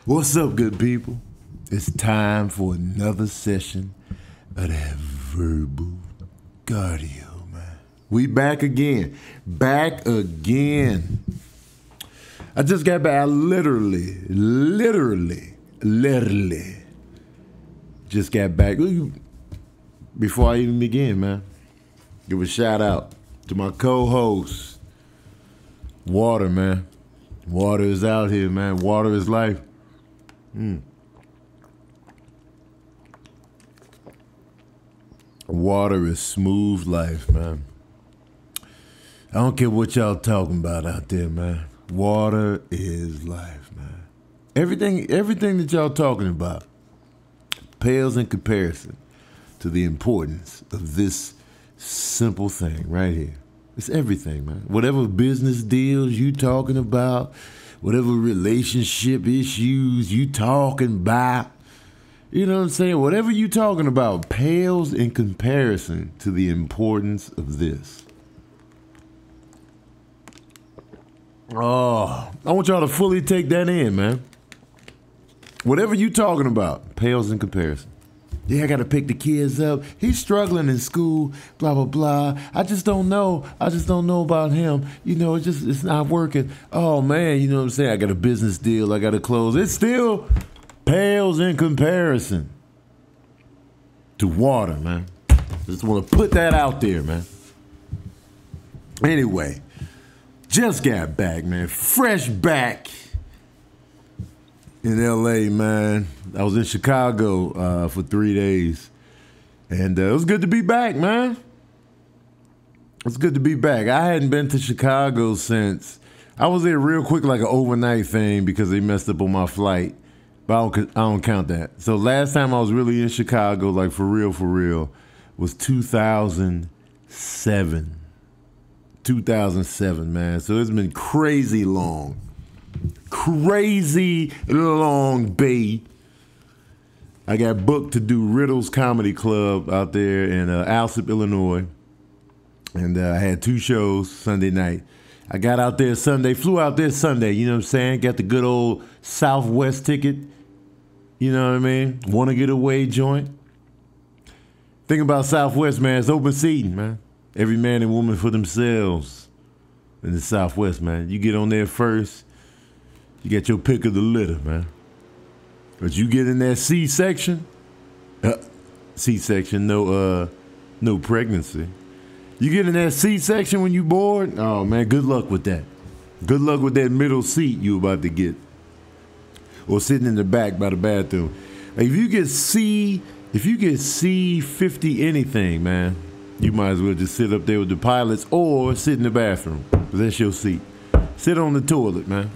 What's up, good people? It's time for another session of that verbal cardio, man. We back again. I just got back. I literally just got back. Before I even begin, man, give a shout out to my co-host, Water, man. Water is out here, man. Water is life. Water is smooth life, man. I don't care what y'all talking about out there, man. Water is life, man. Everything that y'all talking about pales in comparison to the importance of this simple thing right here. It's everything, man. Whatever business deals you talking about, whatever relationship issues you talking about, you know what I'm saying? Whatever you talking about pales in comparison to the importance of this. Oh, I want y'all to fully take that in, man. Whatever you talking about pales in comparison. Yeah, I got to pick the kids up. He's struggling in school, blah, blah, blah. I just don't know about him. You know, it's not working. Oh, man, you know what I'm saying? I got a business deal I got to close. It still pales in comparison to water, man. Just want to put that out there, man. Anyway, just got back, man. Fresh back in LA, man. I was in Chicago for 3 days. And it was good to be back, man. It's good to be back. I hadn't been to Chicago since. I was there real quick, like an overnight thing, because they messed up on my flight. But I don't count that. So last time I was really in Chicago, like for real, was 2007. 2007, man. So it's been crazy long. Crazy long, babe. I got booked to do Riddle's Comedy Club out there in Alsip, Illinois. And I had 2 shows Sunday night. I got out there Sunday, flew out there Sunday, you know what I'm saying? Got the good old Southwest ticket. You know what I mean? Want to get away joint. Thing about Southwest, man, it's open seating, man. Every man and woman for themselves in the Southwest, man. You get on there first. You get your pick of the litter, man. But you get in that C-section, no pregnancy. You get in that C-section when you bored, oh man, good luck with that. Good luck with that middle seat you about to get. Or sitting in the back by the bathroom. Like if you get C50 anything, man, you might as well just sit up there with the pilots or sit in the bathroom. That's your seat. Sit on the toilet, man.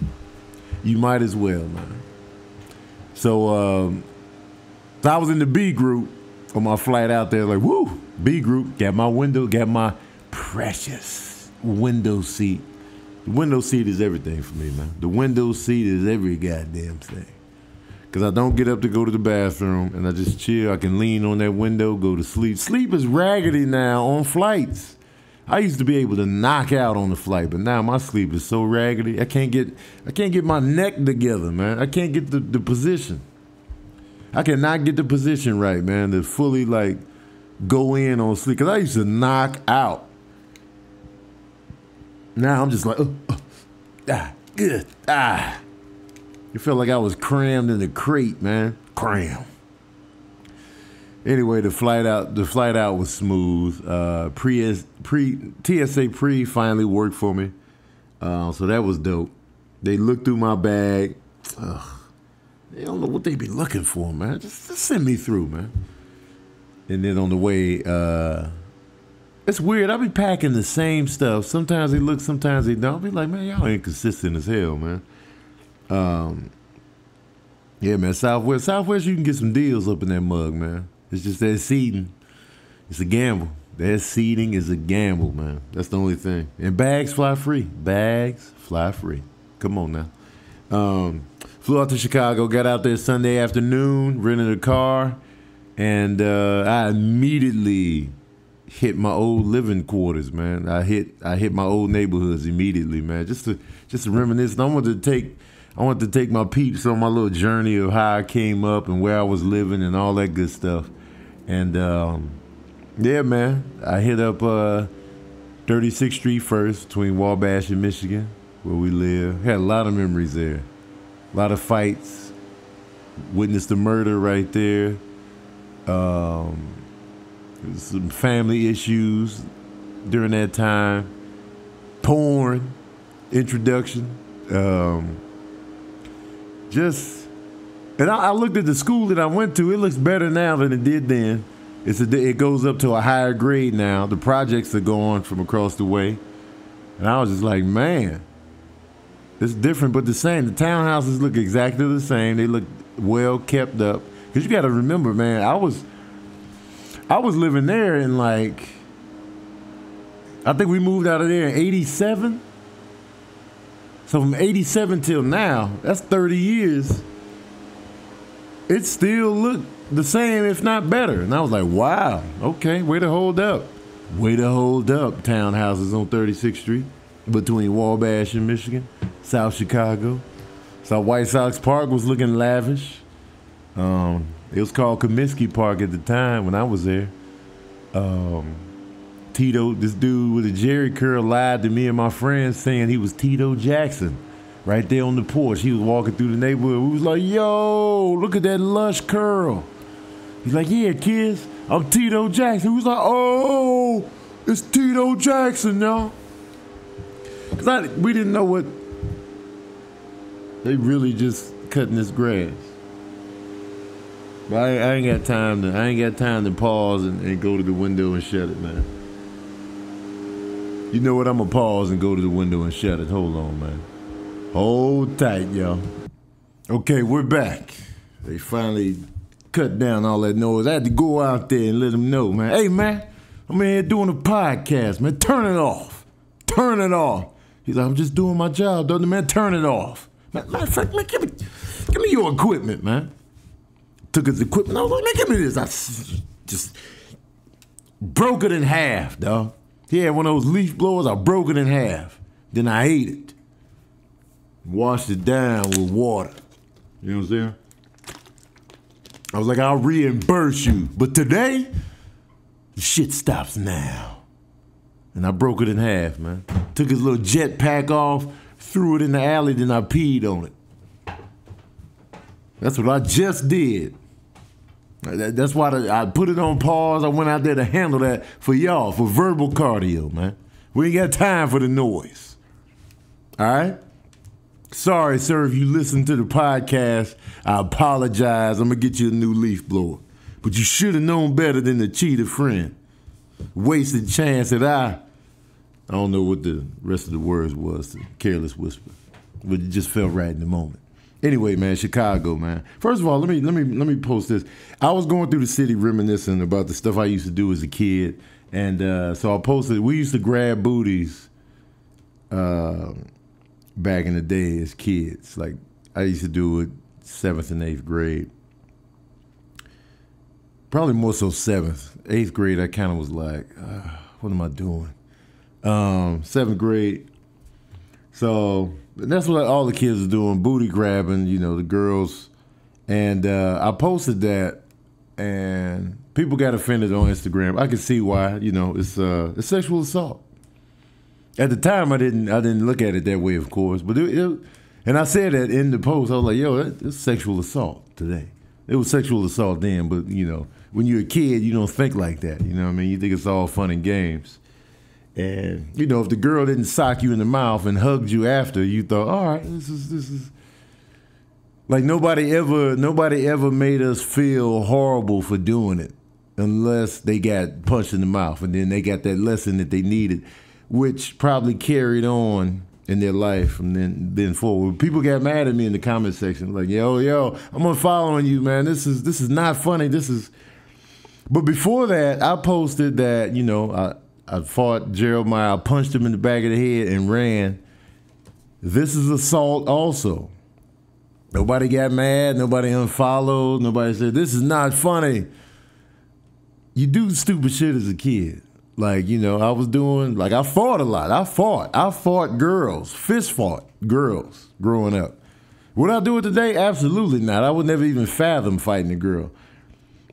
You might as well, man. So I was in the B group on my flight out there, like, woo, B group, got my precious window seat. The window seat is everything for me, man. The window seat is every goddamn thing. Because I don't get up to go to the bathroom, and I just chill. I can lean on that window, go to sleep. Sleep is raggedy now on flights. I used to be able to knock out on the flight, but now my sleep is so raggedy. I can't get my neck together, man. I can't get the position. I cannot get the position right, man, to fully like go in on sleep. Cause I used to knock out. Now I'm just like, good. You felt like I was crammed in a crate, man. Cram. Anyway, the flight out was smooth. TSA pre finally worked for me, so that was dope. They looked through my bag. They don't know what they be looking for, man. Just send me through, man. And then on the way, it's weird. I be packing the same stuff. Sometimes they look, sometimes they don't. I be like, man, y'all inconsistent as hell, man. Yeah, man. Southwest, you can get some deals up in that mug, man. It's just that seating. It's a gamble. That seating is a gamble, man. That's the only thing. And bags fly free. Bags fly free. Come on now. Flew out to Chicago, got out there Sunday afternoon, rented a car, and I immediately hit my old living quarters, man. I hit my old neighborhoods immediately, man. Just to reminisce. And I wanted to take my peeps on my little journey of how I came up and where I was living and all that good stuff. And yeah, man, I hit up 36th Street first between Wabash and Michigan, where we live. Had a lot of memories there. A lot of fights. Witnessed the murder right there. Some family issues during that time. Porn introduction. And I looked at the school that I went to. It looks better now than it did then. It goes up to a higher grade now. The projects are going from across the way. And I was just like, man, it's different but the same. The townhouses look exactly the same. They look well kept up. Because you got to remember, man, I was living there in I think we moved out of there in 87. So from 87 till now, that's 30 years. It still looked the same, if not better. And I was like, wow, okay, way to hold up. Way to hold up, townhouses on 36th Street between Wabash and Michigan, South Chicago. So White Sox Park was looking lavish. It was called Comiskey Park at the time when I was there. Tito, this dude with a Jerry curl, lied to me and my friends saying he was Tito Jackson. Right there on the porch. He was walking through the neighborhood. We was like, yo, look at that lush curl. He's like, yeah, kids, I'm Tito Jackson. We was like, oh, it's Tito Jackson, y'all. Because we didn't know what, they really just cutting this grass. But I ain't got time to pause and go to the window and shut it, man. You know what? I'm going to pause and go to the window and shut it. Hold on, man. Hold tight, y'all. Okay, we're back. They finally cut down all that noise. I had to go out there and let them know, man. Hey, man, I'm in here doing a podcast, man. Turn it off. Turn it off. He's like, I'm just doing my job, doesn't it, man? Turn it off. Man, give me your equipment, man. Took his equipment. I was like, man, give me this. I just broke it in half, dog. He had one of those leaf blowers. I broke it in half. Then I ate it. Washed it down with water. You know what I'm saying? I was like, I'll reimburse you. But today, the shit stops now. And I broke it in half, man. Took his little jet pack off, threw it in the alley, then I peed on it. That's what I just did. That's why I put it on pause. I went out there to handle that for y'all, for verbal cardio, man. We ain't got time for the noise. All right? Sorry, sir, if you listen to the podcast, I apologize. I'm going to get you a new leaf blower. But you should have known better than to cheat a friend. Wasted chance that I don't know what the rest of the words was, the careless whisper. But it just felt right in the moment. Anyway, man, Chicago, man. First of all, let me post this. I was going through the city reminiscing about the stuff I used to do as a kid. And so I posted, we used to grab booties back in the day as kids. Like, I used to do it 7th and 8th grade. Probably more so 7th. 8th grade, I kind of was like, what am I doing? 7th grade. So that's what all the kids are doing, booty grabbing, you know, the girls. And I posted that, and people got offended on Instagram. I can see why, you know, it's sexual assault. At the time, I didn't look at it that way, of course. But and I said that in the post. I was like, yo, it's sexual assault today. It was sexual assault then, but, you know, when you're a kid, you don't think like that. You know what I mean? You think it's all fun and games. And, you know, if the girl didn't sock you in the mouth and hugged you after, you thought, all right, this is like nobody ever made us feel horrible for doing it unless they got punched in the mouth and then they got that lesson that they needed, which probably carried on in their life from then forward. People got mad at me in the comment section, like, yo, I'm unfollowing you, man. This is not funny. But before that, I posted that, you know, I fought Jeremiah, I punched him in the back of the head and ran. This is assault also. Nobody got mad, nobody unfollowed, nobody said, this is not funny. You do stupid shit as a kid. Like, you know, I was doing, like, I fought a lot. I fought girls, fist fought girls growing up. Would I do it today? Absolutely not. I would never even fathom fighting a girl.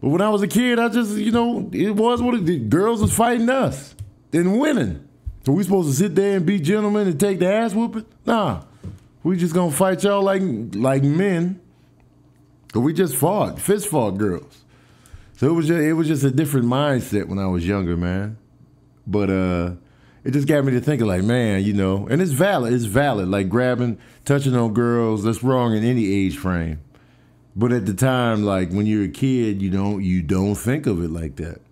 But when I was a kid, I just, you know, it was what it did. Girls was fighting us and winning. So we supposed to sit there and be gentlemen and take the ass whooping? Nah. We just gonna fight y'all like men. But we just fought, fist fought girls. So it was just a different mindset when I was younger, man. But it just got me to thinking, like, man, you know, and it's valid, like grabbing, touching on girls, that's wrong in any age frame. But at the time, like when you're a kid, you don't think of it like that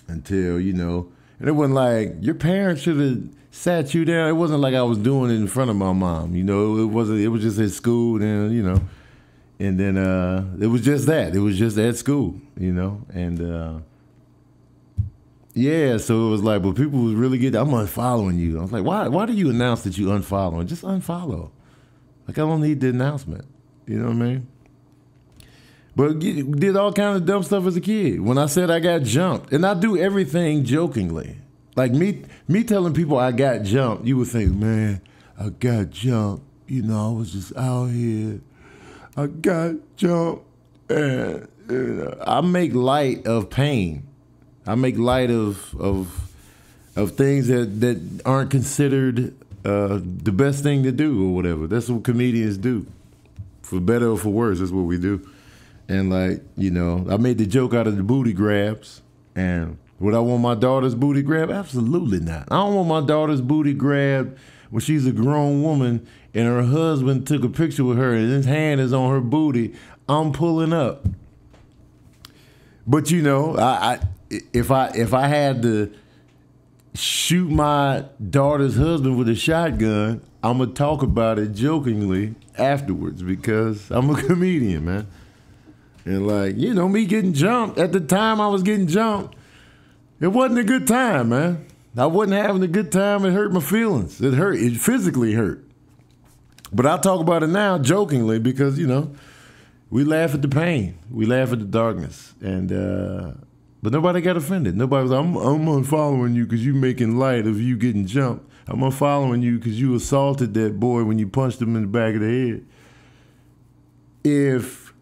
until, you know, and it wasn't like your parents should have sat you down. It wasn't like I was doing it in front of my mom, you know. It was just at school, and you know, and then it was just that. It was just at school, you know, and. Yeah, so it was like, but people was really getting, I'm unfollowing you. I was like, why do you announce that you unfollowing? Just unfollow. Like, I don't need the announcement. You know what I mean? But did all kinds of dumb stuff as a kid. When I said I got jumped, and I do everything jokingly. Like me telling people I got jumped, you would think, man, I got jumped. You know, I was just out here. I got jumped. And I make light of pain. I make light of things that aren't considered the best thing to do or whatever. That's what comedians do. For better or for worse, that's what we do. And like, you know, I made the joke out of the booty grabs. And would I want my daughter's booty grabbed? Absolutely not. I don't want my daughter's booty grabbed when she's a grown woman and her husband took a picture with her and his hand is on her booty. I'm pulling up. But you know, if I had to shoot my daughter's husband with a shotgun, I'm gonna talk about it jokingly afterwards because I'm a comedian, man. And like, you know, me getting jumped at the time I was getting jumped, it wasn't a good time, man. I wasn't having a good time. It hurt my feelings. It hurt. It physically hurt. But I talk about it now jokingly because, you know, we laugh at the pain. We laugh at the darkness. And but nobody got offended. Nobody was like, I'm unfollowing you because you making light of you getting jumped. I'm unfollowing you because you assaulted that boy when you punched him in the back of the head. If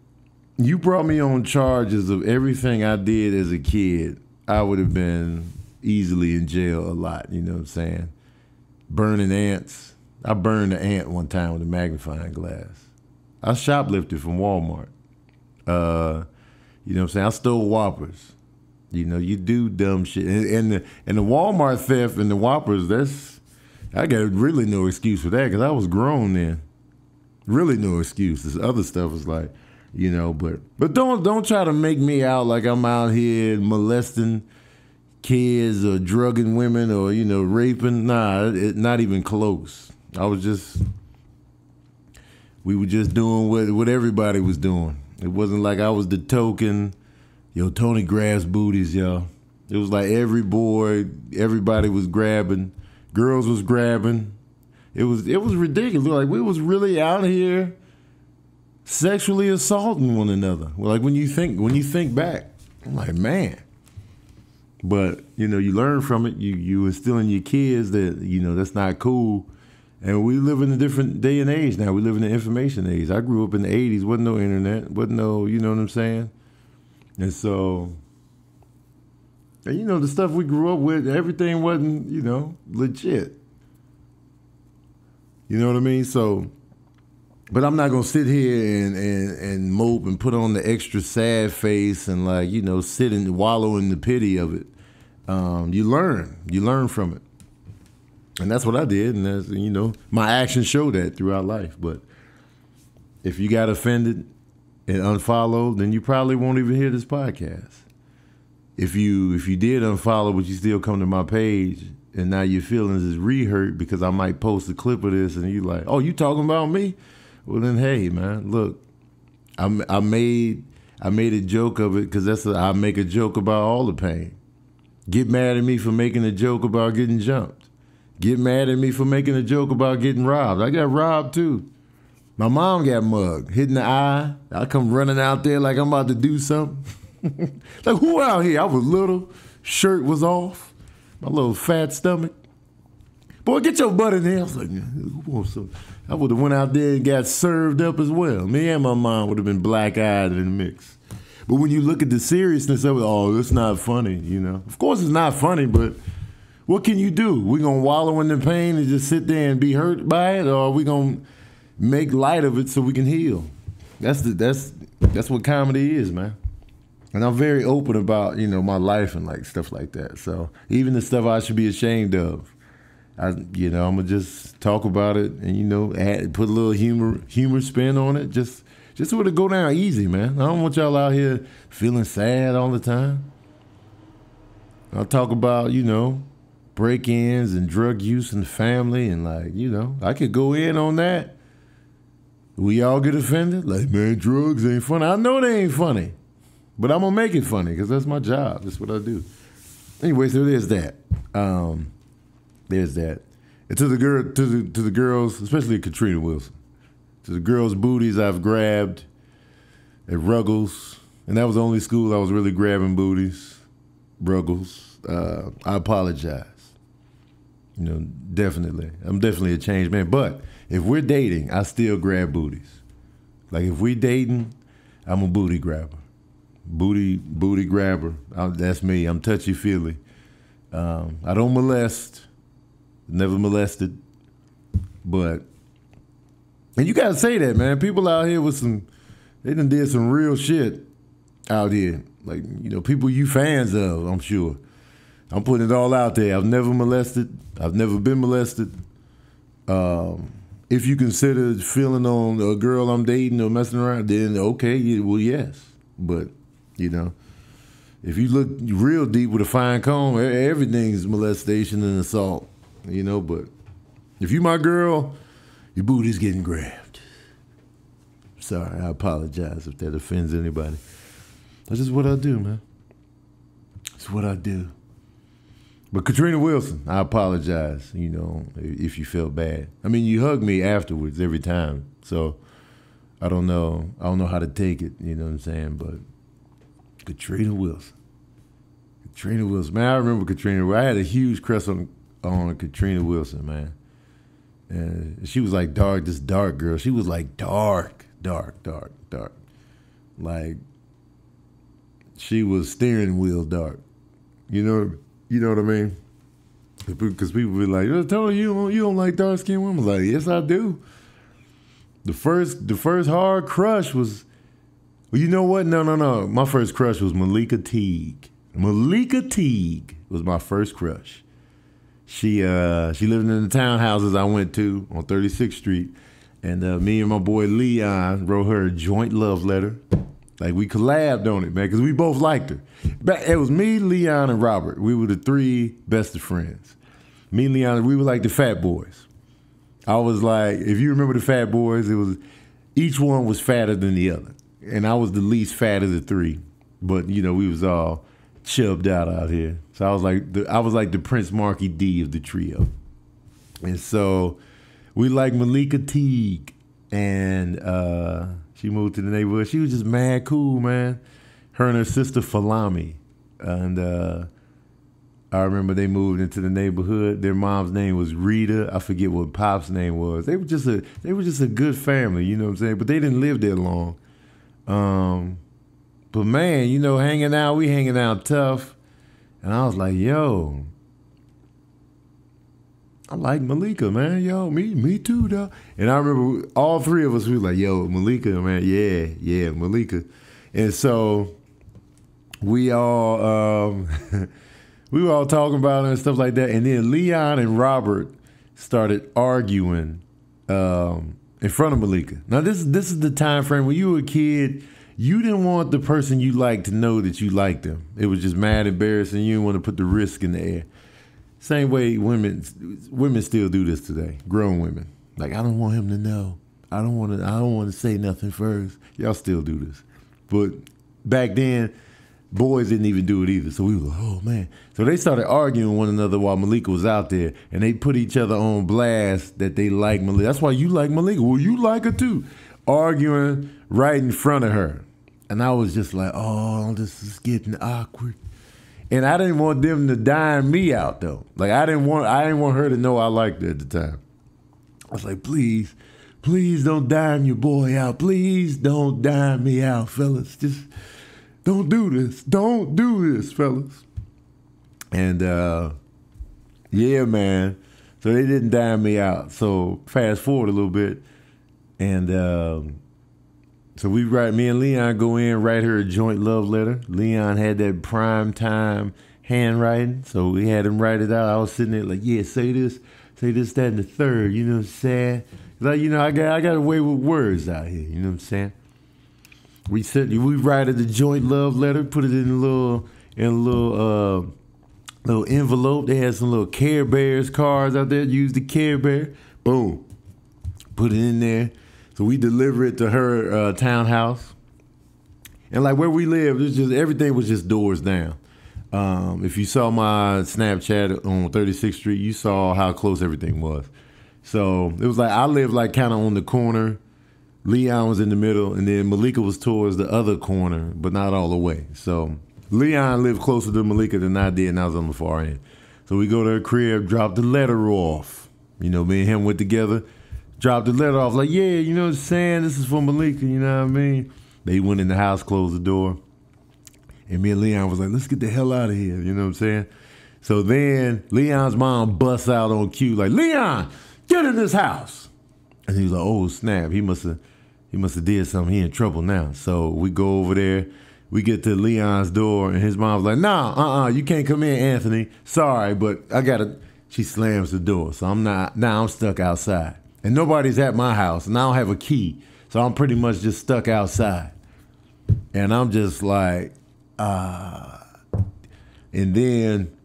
you brought me on charges of everything I did as a kid, I would have been easily in jail a lot, you know what I'm saying? Burning ants. I burned an ant one time with a magnifying glass. I shoplifted from Walmart. You know what I'm saying? I stole Whoppers. You know, you do dumb shit. And the Walmart theft and the Whoppers, I got really no excuse for that because I was grown then. Really no excuse. This other stuff was like, you know, but don't try to make me out like I'm out here molesting kids or drugging women or, you know, raping. Nah, not even close. We were just doing what everybody was doing. It wasn't like I was the token, yo, Tony grabs booties, yo. It was like everybody was grabbing, girls was grabbing. It was ridiculous. Like we was really out here sexually assaulting one another. Like when you think back, I'm like, man. But, you know, you learn from it. You instill in your kids that, you know, that's not cool. And we live in a different day and age now. We live in the information age. I grew up in the 80s. Wasn't no internet. Wasn't no, you know what I'm saying? And so, and you know, the stuff we grew up with, everything wasn't, you know, legit. You know what I mean? So, but I'm not going to sit here and mope and put on the extra sad face and like, you know, sit and wallow in the pity of it. You learn from it. And that's what I did. And that's, you know, my actions show that throughout life. But if you got offended and unfollowed, then you probably won't even hear this podcast. If you did unfollow, but you still come to my page and now your feelings is re-hurt because I might post a clip of this and you like, oh, you talking about me? Well, then, hey, man, look, I made a joke of it because I make a joke about all the pain. Get mad at me for making a joke about getting jumped. Get mad at me for making a joke about getting robbed. I got robbed, too. My mom got mugged, hit in the eye. I come running out there like I'm about to do something. Like, who out here? I was little, shirt was off, my little fat stomach. Boy, get your butt in there. I was like, who wants some? I would have went out there and got served up as well. Me and my mom would have been black-eyed in the mix. But when you look at the seriousness of it, oh, it's not funny, you know. Of course it's not funny, but what can you do? We gonna wallow in the pain and just sit there and be hurt by it, or are we gonna make light of it so we can heal? That's what comedy is, man. And I'm very open about, you know, my life and like stuff like that. So even the stuff I should be ashamed of, I'm gonna just talk about it and, you know, put a little humor spin on it. Just sort of go down easy, man. I don't want y'all out here feeling sad all the time. I'll talk about, you know, break-ins and drug use in the family, and like, you know, I could go in on that. We all get offended. Like, man, drugs ain't funny. I know they ain't funny, but I'm gonna make it funny because that's my job. That's what I do. Anyway, so there's that. There's that. And to the girls, especially Katrina Wilson, to the girls' booties I've grabbed at Ruggles, and that was the only school I was really grabbing booties. Ruggles. I apologize. You know, definitely. I'm definitely a changed man. But if we're dating, I still grab booties. Like if we dating, I'm a booty grabber. Booty grabber. That's me. I'm touchy-feely. I don't molest. Never molested. But, and you gotta say that, man. People out here with they done did some real shit out here. Like, you know, people you fans of, I'm sure. I'm putting it all out there. I've never molested. I've never been molested. If you consider feeling on a girl I'm dating or messing around, then okay, well, yes. But, you know, if you look real deep with a fine comb, everything's molestation and assault, you know. But if you my girl, your booty's getting grabbed. Sorry, I apologize if that offends anybody. That's just what I do, man. It's what I do. But Katrina Wilson, I apologize, you know, if you felt bad. I mean, you hug me afterwards every time, so I don't know how to take it, you know what I'm saying? But Katrina Wilson, man, I remember Katrina. I had a huge crush on Katrina Wilson, man. And she was like this dark girl. She was like dark. Like, she was steering wheel dark. You know what I mean? Because people be like, tell you don't like dark skinned women. Like, yes, I do. The first hard crush was, well, you know what? No. My first crush was Malika Teague. Malika Teague was my first crush. She lived in the townhouses I went to on 36th Street, and me and my boy Leon wrote her a joint love letter. Like, we collabed on it, man, because we both liked her. It was me, Leon, and Robert. We were the three best of friends. Me and Leon, we were like the Fat Boys. I was like, if you remember the Fat Boys, it was each one was fatter than the other. And I was the least fat of the three. But, you know, we was all chubbed out here. So I was like the Prince Marky D of the trio. And so we liked Malika Teague. And she moved to the neighborhood. She was just mad cool, man. Her and her sister Falami. And I remember they moved into the neighborhood. Their mom's name was Rita. I forget what Pop's name was. They were just a good family, you know what I'm saying? But they didn't live there long. But man, you know, we hanging out tough. And I was like, yo, I like Malika, man. Yo, me too, dog. And I remember all three of us, we were like, yo, Malika, man. Yeah, Malika. And so we all we were all talking about it and stuff like that. And then Leon and Robert started arguing in front of Malika. Now this is the time frame when you were a kid. You didn't want the person you liked to know that you liked them. It was just mad embarrassing. You didn't want to put the risk in the air. Same way women still do this today. Grown women. Like, I don't want him to know. I don't want to say nothing first. Y'all still do this. But back then, boys didn't even do it either. So we were like, oh man. So they started arguing with one another while Malika was out there, and they put each other on blast that they like Malika. That's why you like Malika. Well, you like her too. Arguing right in front of her. And I was just like, oh, this is getting awkward. And I didn't want them to dime me out though. Like I didn't want her to know I liked her at the time. I was like, please don't dime your boy out. Please don't dime me out, fellas. Just don't do this. Don't do this, fellas. And yeah, man. So they didn't dime me out. So fast forward a little bit, and so me and Leon go in, write her a joint love letter. Leon had that prime time handwriting, so we had him write it out. I was sitting there like, yeah, say this, that, and the third. You know what I'm saying? Like, you know, I got away with words out here. You know what I'm saying? We write the joint love letter, put it in a little envelope. They had some little Care Bears cards out there. Use the Care Bear. Boom. Put it in there. So we deliver it to her townhouse. And like where we lived, everything was just doors down. If you saw my Snapchat on 36th Street, you saw how close everything was. So it was like I lived like kind of on the corner. Leon was in the middle, and then Malika was towards the other corner, but not all the way. So Leon lived closer to Malika than I did, and I was on the far end. So we go to her crib, drop the letter off. You know, me and him went together, dropped the letter off, like, yeah, you know what I'm saying? This is for Malika, you know what I mean? They went in the house, closed the door, and me and Leon was like, let's get the hell out of here, you know what I'm saying? So then Leon's mom busts out on cue, like, Leon, get in this house. And he was like, oh, snap, he must have did something. He in trouble now. So we go over there. We get to Leon's door, and his mom's like, nah, you can't come in, Anthony. Sorry, but I gotta. She slams the door, so I'm stuck outside. And nobody's at my house, and I don't have a key. So I'm pretty much just stuck outside. And I'm just like, And then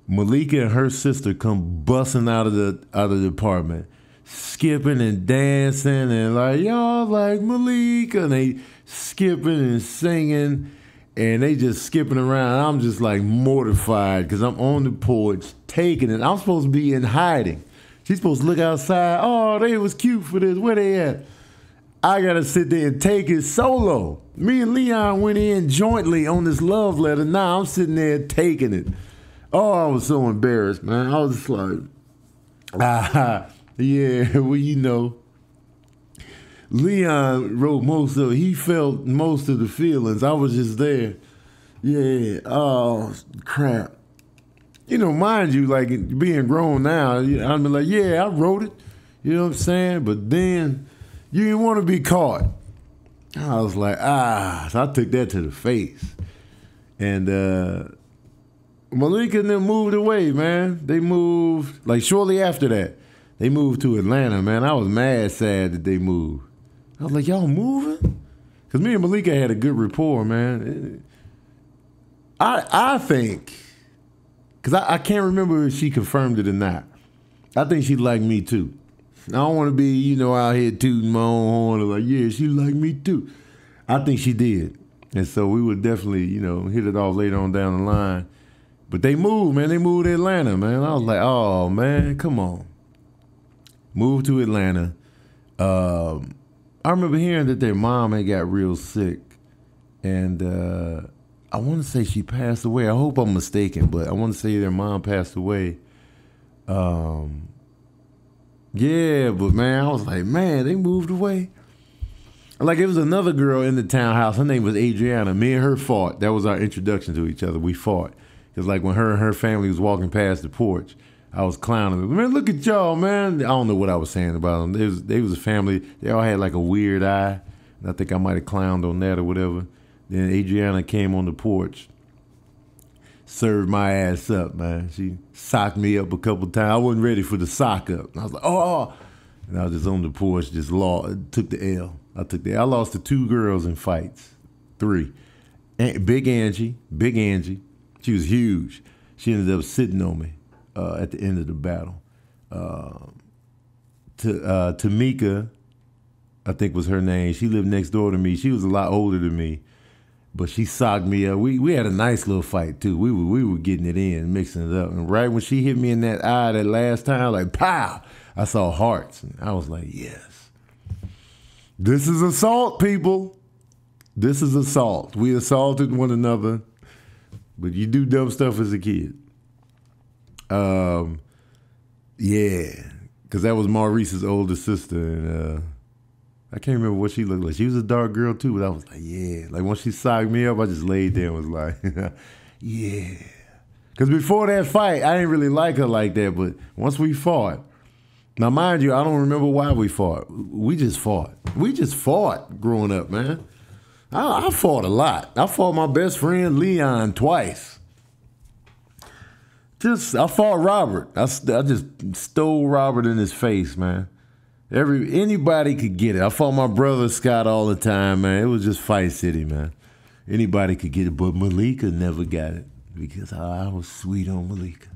Malika and her sister come busting out of the apartment, skipping and dancing and like, y'all like Malika, and they skipping and singing, and they just skipping around. I'm just like mortified because I'm on the porch taking it. I'm supposed to be in hiding. She's supposed to look outside. Oh, they was cute for this. Where they at? I gotta sit there and take it solo. Me and Leon went in jointly on this love letter. Now I'm sitting there taking it. Oh, I was so embarrassed, man. I was just like, yeah, well, you know. Leon wrote he felt most of the feelings. I was just there. Yeah, oh, crap. You know, mind you, like being grown now, I'm like, yeah, I wrote it. You know what I'm saying? But then you didn't want to be caught. I was like, so I took that to the face. And Malika and them moved away, man. They moved, like shortly after that, they moved to Atlanta, man. I was mad sad that they moved. I was like, y'all moving? Because me and Malika had a good rapport, man. I think, because I can't remember if she confirmed it or not. I think she liked me too. I don't want to be, you know, out here tooting my own horn. Like, yeah, she liked me too. I think she did. And so we would definitely, you know, hit it off later on down the line. But they moved, man. They moved to Atlanta, man. I was like, oh, man, come on. Moved to Atlanta. I remember hearing that their mom had got real sick. And I want to say she passed away. I hope I'm mistaken, but I want to say their mom passed away. Yeah, but man, I was like, man, they moved away. Like, it was another girl in the townhouse. Her name was Adriana. Me and her fought. That was our introduction to each other. We fought. Because, like, when her and her family was walking past the porch, I was clowning them. Man, look at y'all, man. I don't know what I was saying about them. They was a family. They all had, like, a weird eye. And I think I might have clowned on that or whatever. Then Adriana came on the porch, served my ass up, man. She socked me up a couple times. I wasn't ready for the sock up. And I was like, oh. And I was just on the porch, just took the L. I lost to 2 girls in fights. 3. Big Angie. She was huge. She ended up sitting on me at the end of the battle. Tamika, I think was her name. She lived next door to me. She was a lot older than me, but she socked me up. We had a nice little fight too. We were getting it in, mixing it up. And right when she hit me in that eye that last time, like pow, I saw hearts, and I was like, yes, this is assault, people. This is assault. We assaulted one another. But you do dumb stuff as a kid. Yeah, because that was Maurice's older sister, and I can't remember what she looked like. She was a dark girl too, but I was like, yeah. Like once she socked me up, I just laid there and was like, yeah. Because before that fight, I didn't really like her like that, but once we fought, now mind you, I don't remember why we fought. We just fought. We just fought growing up, man. I fought a lot. I fought my best friend Leon twice. I fought Robert. I just stole Robert in his face, man. Anybody could get it. I fought my brother Scott all the time, man. It was just Fight City, man. Anybody could get it, but Malika never got it because I was sweet on Malika.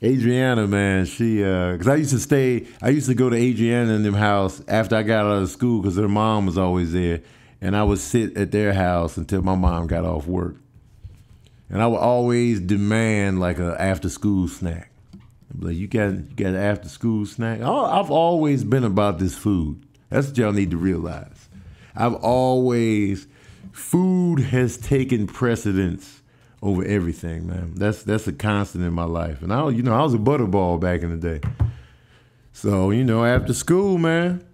Adriana, man, because I used to go to Adriana and them house after I got out of school because her mom was always there, and I would sit at their house until my mom got off work. And I would always demand like a after school snack. I'd be like, you got an after school snack? I've always been about this food. That's what y'all need to realize. Food has taken precedence over everything, man. That's a constant in my life. And I was a butterball back in the day. So, after school, man,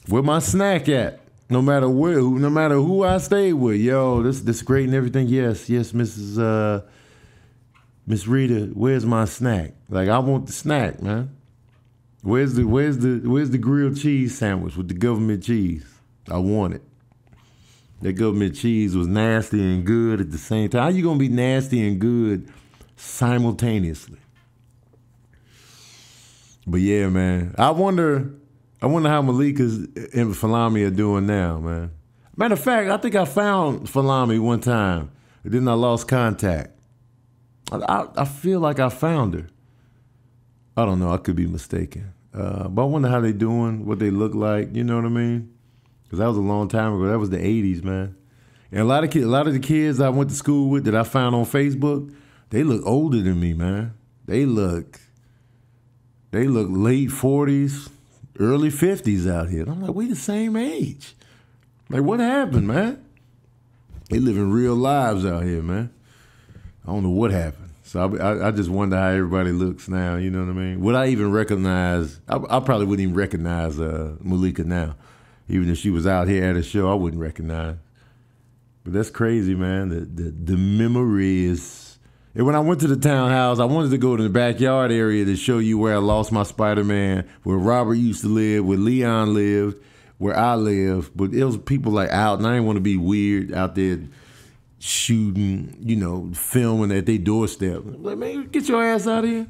where my snack at? No matter who I stayed with, yo, this great and everything. Yes, Miss Rita, where's my snack? Like I want the snack, man. Where's the grilled cheese sandwich with the government cheese? I want it. That government cheese was nasty and good at the same time. How you gonna be nasty and good simultaneously? But yeah, man, I wonder how Malika's and Falami are doing now, man. Matter of fact, I think I found Falami one time, and then I lost contact. I feel like I found her. I don't know. I could be mistaken. But I wonder how they doing, what they look like. You know what I mean? Because that was a long time ago. That was the 80s, man. And a lot of the kids I went to school with that I found on Facebook, they look older than me, man. They look late 40s. Early 50s out here. And I'm like, we the same age. Like, what happened, man? They living real lives out here, man. I don't know what happened. So I just wonder how everybody looks now, you know what I mean? Would I even recognize, I probably wouldn't even recognize Malika now. Even if she was out here at a show, I wouldn't recognize. But that's crazy, man. The memory is... And when I went to the townhouse, I wanted to go to the backyard area to show you where I lost my Spider-Man, where Robert used to live, where Leon lived, where I lived. But it was people like out, and I didn't want to be weird out there shooting, filming at their doorstep. I'm like, man, get your ass out of here.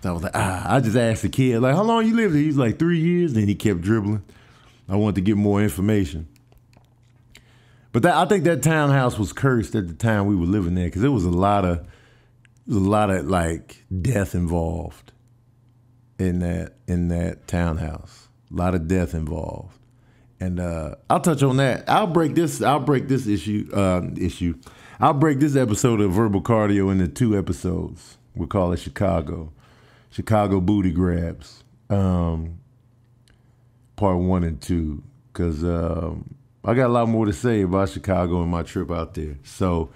So I was like, I just asked the kid, like, how long you lived there? He was like, 3 years. Then he kept dribbling. I wanted to get more information. But I think that townhouse was cursed at the time we were living there because there was a lot of like death involved in that townhouse. A lot of death involved. And I'll touch on that. I'll break this issue. I'll break this episode of Verbal Cardio into 2 episodes. We'll call it Chicago Booty Grabs. Part 1 and 2. Because I got a lot more to say about Chicago and my trip out there. So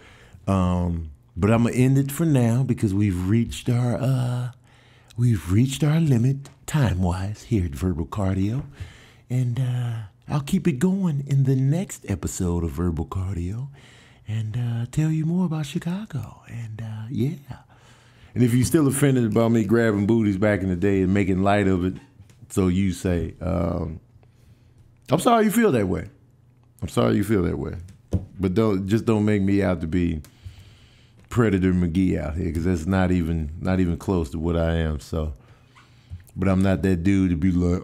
but I'm gonna end it for now because we've reached our limit time-wise here at Verbal Cardio, and I'll keep it going in the next episode of Verbal Cardio, and tell you more about Chicago, and yeah. And if you're still offended about me grabbing booties back in the day and making light of it, so you say, I'm sorry you feel that way. I'm sorry you feel that way, but don't make me out to be Predator McGee out here because that's not even close to what I am. So, but I'm not that dude to be like,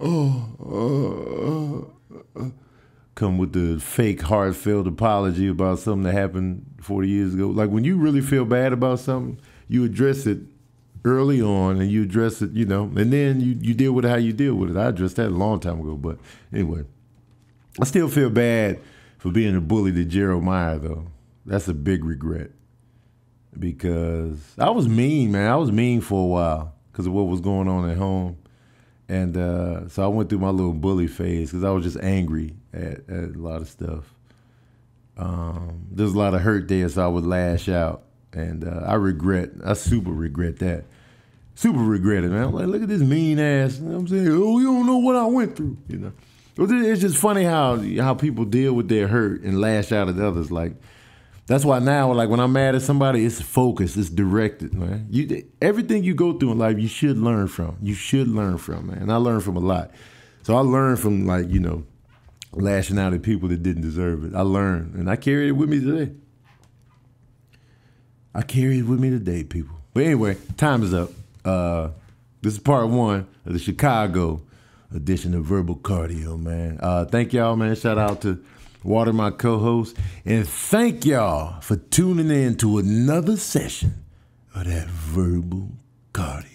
come with the fake heartfelt apology about something that happened 40 years ago. Like when you really feel bad about something, you address it early on and you address it, and then you deal with it how you deal with it. I addressed that a long time ago, but anyway, I still feel bad for being a bully to Gerald Meyer though. That's a big regret. Because I was mean, man. I was mean for a while because of what was going on at home. And so I went through my little bully phase because I was just angry at a lot of stuff. There's a lot of hurt there, so I would lash out. And I super regret that. Super regret it, man. I'm like, look at this mean ass. You know what I'm saying? Oh, you don't know what I went through, you know. It's just funny how people deal with their hurt and lash out at others. Like, that's why now, like, when I'm mad at somebody, it's focused, it's directed, man. Everything you go through in life, you should learn from. You should learn from, man. And I learned from a lot. So I learned from, like, you know, lashing out at people that didn't deserve it. I learned, and I carry it with me today. I carry it with me today, people. But anyway, time is up. This is part one of the Chicago edition of Verbal Cardio, man. Thank y'all, man. Shout out to Water, my co-host. And thank y'all for tuning in to another session of that Verbal Cardio.